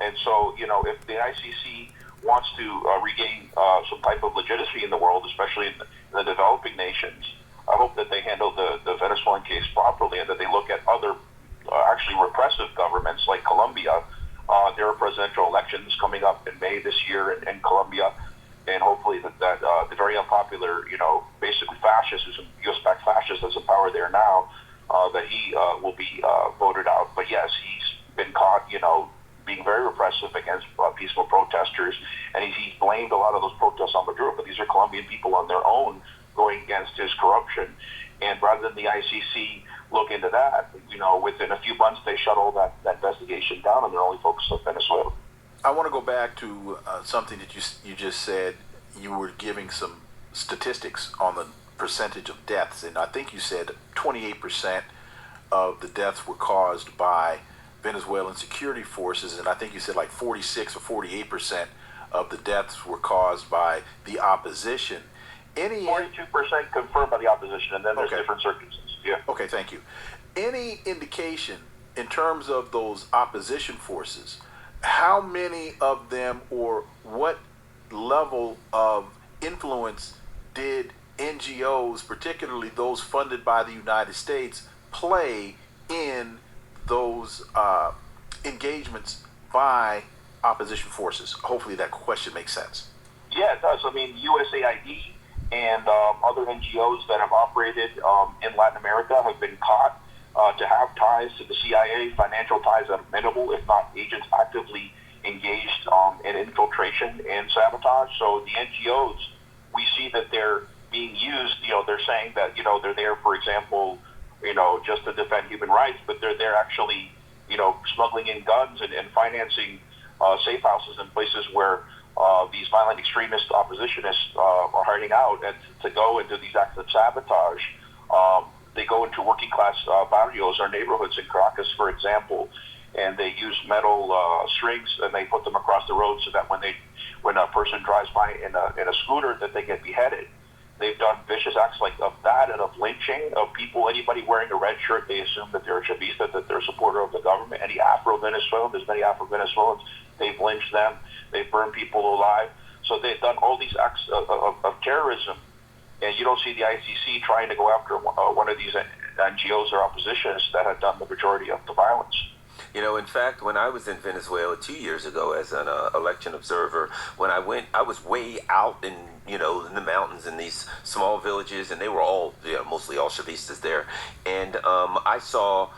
And so, if the ICC wants to regain some type of legitimacy in the world, especially in the developing nations, I hope that they handle the Venezuelan case properly and that they look at other actually repressive governments like Colombia. There are presidential elections coming up in May this year in Colombia, and hopefully that the very unpopular, basically fascist, U.S.-backed fascist that's in power there now, that he will be voted out. But yes, he's been caught, being very repressive against peaceful protesters, and he's blamed a lot of those protests on Maduro, but these are Colombian people on their own going against his corruption. And rather than the ICC look into that, within a few months they shut all that investigation down, and they're only focused on Venezuela. I want to go back to something that you just said. You were giving some statistics on the percentage of deaths, and I think you said 28% of the deaths were caused by Venezuelan security forces, and I think you said like 46 or 48% of the deaths were caused by the opposition. 42% confirmed by the opposition, and then there's different circumstances. Yeah. Okay, thank you. Any indication in terms of those opposition forces, how many of them or what level of influence did NGOs, particularly those funded by the United States, play in those engagements by opposition forces? Hopefully that question makes sense. Yeah, it does. I mean, USAID and other NGOs that have operated in Latin America have been caught to have ties to the CIA, financial ties that are minimal, if not agents actively engaged in infiltration and sabotage. So the NGOs, we see that they're being used. They're saying that they're there, for example, just to defend human rights, but they're there actually, smuggling in guns and financing safe houses in places where these violent extremist oppositionists are hiding out, and to go into these acts of sabotage. They go into working class barrios or neighborhoods in Caracas, for example, and they use metal strings and they put them across the road so that when a person drives by in a scooter, that they get beheaded. They've done vicious acts like of that and of lynching of people. Anybody wearing a red shirt, they assume that they're a Chavista, that they're a supporter of the government. Any Afro-Venezuelan, there's many Afro-Venezuelans, they've lynched them. They've burned people alive. So they've done all these acts of terrorism, and you don't see the ICC trying to go after one of these NGOs or oppositionists that have done the majority of the violence. In fact, when I was in Venezuela 2 years ago as an election observer, when I went, I was way out in the mountains in these small villages, and they were all, mostly all Chavistas there. And I saw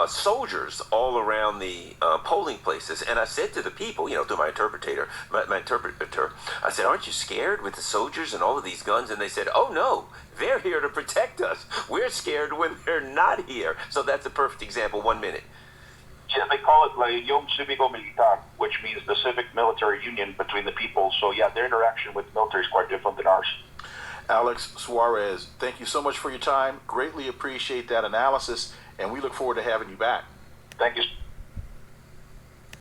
soldiers all around the polling places, and I said to the people, through my interpreter, I said, "Aren't you scared with the soldiers and all of these guns?" And they said, "Oh no, they're here to protect us. We're scared when they're not here." So that's a perfect example. 1 minute. Yeah, they call it La Unión Cívico-Militar, which means the civic military union between the people. So yeah, their interaction with the military is quite different than ours. Alex Suarez, thank you so much for your time. Greatly appreciate that analysis, and we look forward to having you back. Thank you.